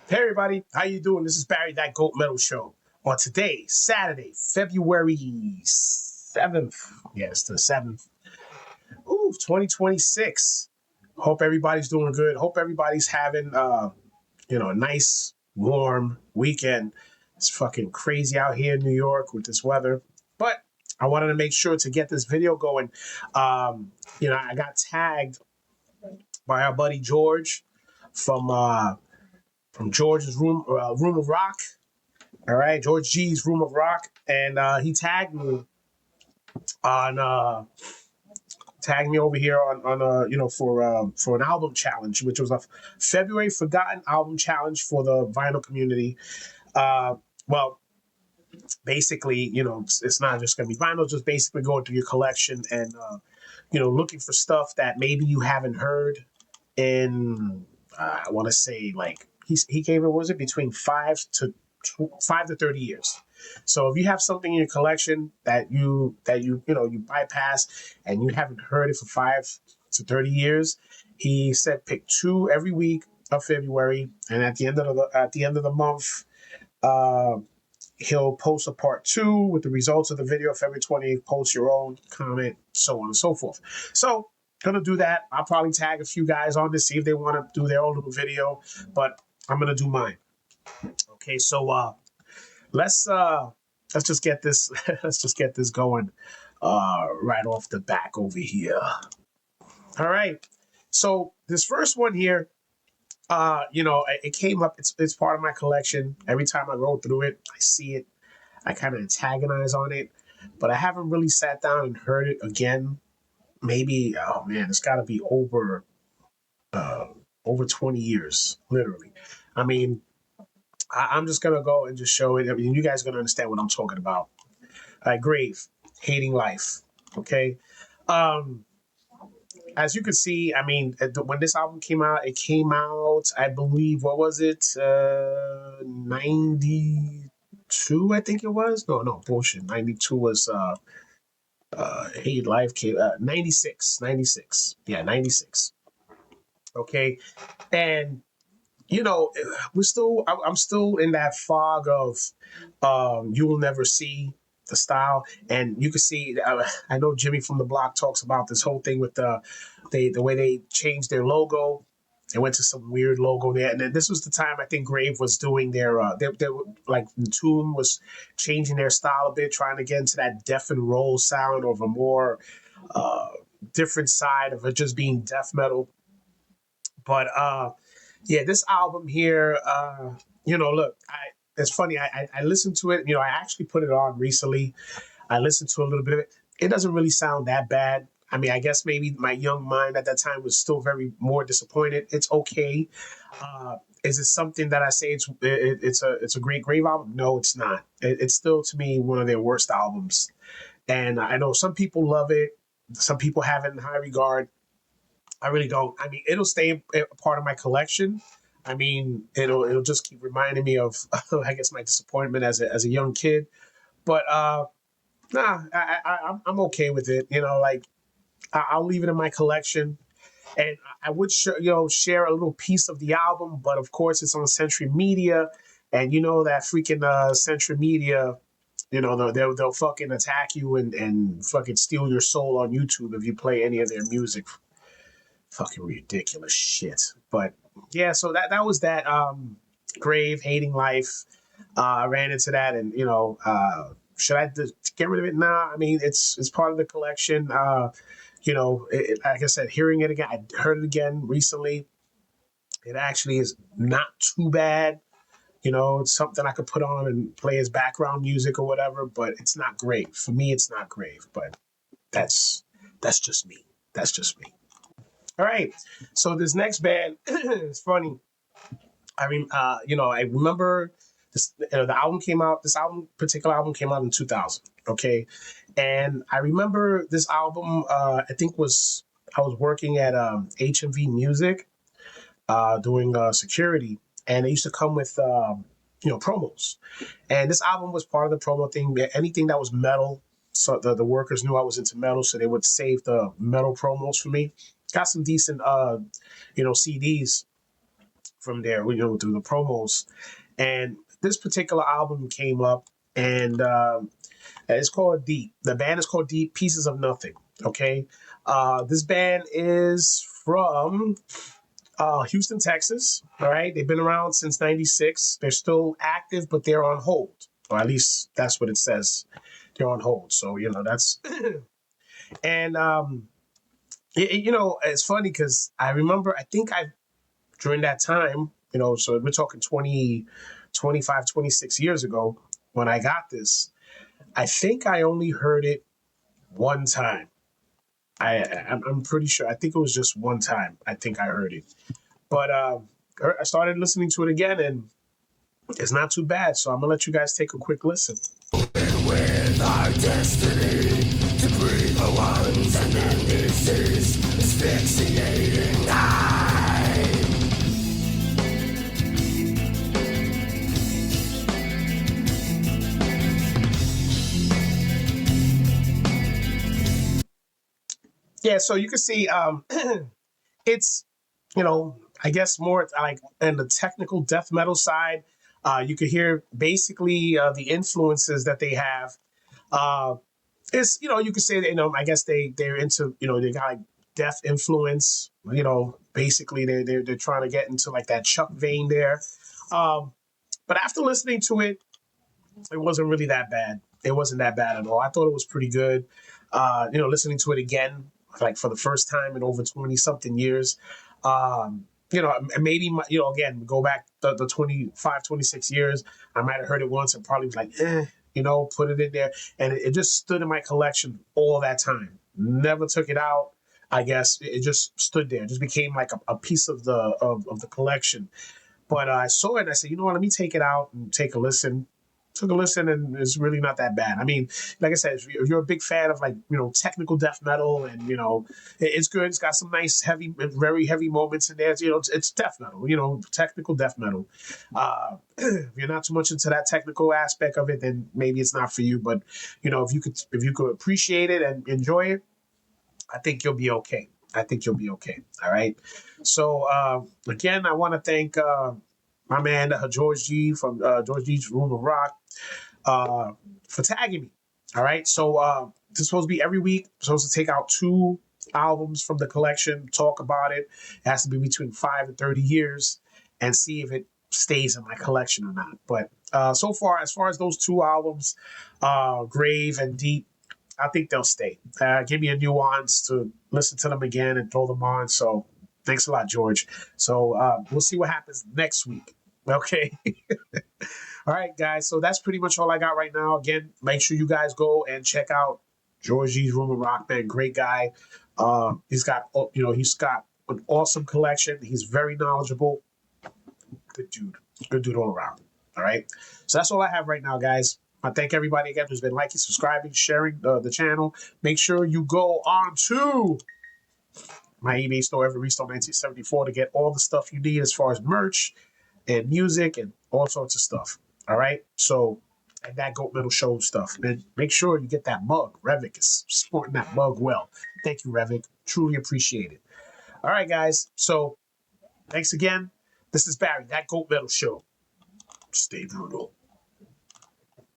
Hey everybody, how you doing? This is Barry, that Goat Metal Show. On today, Saturday, February 7th. Yes, the 7th. 2026. Hope everybody's doing good. Hope everybody's having a nice warm weekend. It's fucking crazy out here in New York with this weather. But I wanted to make sure to get this video going. I got tagged by our buddy George from George's Room of Rock. All right, George G's Room of Rock, and he tagged me on over here on for an album challenge, which was a February Forgotten album challenge for the vinyl community. Well, basically, it's not just going to be vinyl; just basically going through your collection and looking for stuff that maybe you haven't heard in. I want to say like he gave it, what was it, between 5 to 30 years. So if you have something in your collection that you bypass and you haven't heard it for 5 to 30 years, he said pick two every week of February, and at the end of the month, uh, he'll post a part two with the results of the video. February 20th, post your own comment, so on and so forth. So gonna do that. I'll probably tag a few guys on to see if they want to do their own little video, but I'm gonna do mine. Okay, so let's just get this let's just get this going right off the back over here. All right. So this first one here, it came up. It's part of my collection. Every time I go through it, I see it. I kind of antagonize on it, but I haven't really sat down and heard it again. Maybe, oh man, it's got to be over 20 years, literally. I mean, I'm just gonna go and just show it. I mean, you guys are gonna understand what I'm talking about. Grave, Hating Life. Okay. Um, as you can see, I mean, when this album came out, I believe, what was it? 92, I think it was. No, bullshit. 92 was Hating Life came 96. Yeah, 96. Okay. And I'm still in that fog of You Will Never See the style. And you can see, I know Jimmy from the Block talks about this whole thing with the way they changed their logo. They went to some weird logo there, and then this was the time I think Grave was doing their they were, like, Tomb was changing their style a bit, trying to get into that death and roll sound of a more uh, different side of it just being death metal. But yeah, this album here, look, it's funny. I listened to it. I actually put it on recently. I listened to a little bit of it. It doesn't really sound that bad. I mean, I guess maybe my young mind at that time was still very more disappointed. It's okay. Is it something that I say it's a great Grave album? No, it's not. It's still, to me, one of their worst albums. And I know some people love it. Some people have it in high regard. I really don't. I mean, it'll stay a part of my collection. I mean, it'll just keep reminding me of, I guess, my disappointment as a young kid. But nah, I'm okay with it. Like, I'll leave it in my collection, and I would share a little piece of the album, but of course it's on Century Media, and that freaking Century Media. They'll fucking attack you and fucking steal your soul on YouTube if you play any of their music. Fucking ridiculous shit. But yeah, so that was that. Grave, Hating Life. I ran into that, and should I get rid of it? Nah, I mean, it's part of the collection. Like I said, hearing it again, I heard it again recently. It actually is not too bad. It's something I could put on and play as background music or whatever, but it's not great. For me, it's not great, but that's just me. That's just me. All right. So this next band is funny. I remember this. The album came out. Particular album came out in 2000. Okay, and I remember this album. I think I was working at HMV Music, doing security, and they used to come with promos. And this album was part of the promo thing. Anything that was metal, so the workers knew I was into metal, so they would save the metal promos for me. Got some decent CDs from there, through the promos. And this particular album came up, and it's called Deep. The band is called Deep Pieces of Nothing. Okay. This band is from Houston, Texas. All right. They've been around since 96. They're still active, but they're on hold. Or at least that's what it says. They're on hold. So, that's. And, it's funny because I remember, during that time, so we're talking 20, 25, 26 years ago when I got this, I think I only heard it one time. I'm pretty sure. I think it was just one time. I think I heard it. But I started listening to it again, and it's not too bad. So I'm going to let you guys take a quick listen. With our destiny to breathe the ones, and then this is asphyxiating time. Yeah, so you can see it's, I guess more like in the technical death metal side. You could hear basically the influences that they have. It's, you could say that, I guess they're into, they got like death influence, basically they're trying to get into like that Chuck vein there. But after listening to it, it wasn't really that bad. It wasn't that bad at all. I thought it was pretty good. Listening to it again, like for the first time in over 20 something years. And maybe, again, go back the 25, 26 years. I might have heard it once and probably was like, put it in there. And it just stood in my collection all that time. Never took it out. I guess it just stood there. It just became like a piece of the collection. But I saw it and I said, let me take it out and take a listen. Took a listen, and it's really not that bad. I mean, like I said, if you're a big fan of technical death metal, and it's good. It's got some nice heavy, very heavy moments in there. It's death metal. Technical death metal. If you're not too much into that technical aspect of it, then maybe it's not for you. But if you could appreciate it and enjoy it, I think you'll be okay. I think you'll be okay. All right. So again, I want to thank my man George G from George G's Room of Rock for tagging me. All right. So this is supposed to be every week. I'm supposed to take out 2 albums from the collection, talk about it. It has to be between 5 and 30 years, and see if it stays in my collection or not. But so far, as far as those 2 albums, Grave and Deep, I think they'll stay. Give me a nuance to listen to them again and throw them on. So thanks a lot, George. So we'll see what happens next week. Okay. All right, guys. So that's pretty much all I got right now. Again, make sure you guys go and check out Georgie's Room of Rock, man. Great guy. He's got an awesome collection. He's very knowledgeable. Good dude. Good dude all around. All right. So that's all I have right now, guys. I thank everybody again who's been liking, subscribing, sharing the channel. Make sure you go on to my eBay store, Every Restore 1974, to get all the stuff you need as far as merch and music and all sorts of stuff. All right. So, and that Goat Metal Show stuff. And make sure you get that mug. Revic is sporting that mug well. Thank you, Revic. Truly appreciate it. All right, guys. So, thanks again. This is Barry, that Goat Metal Show. Stay brutal.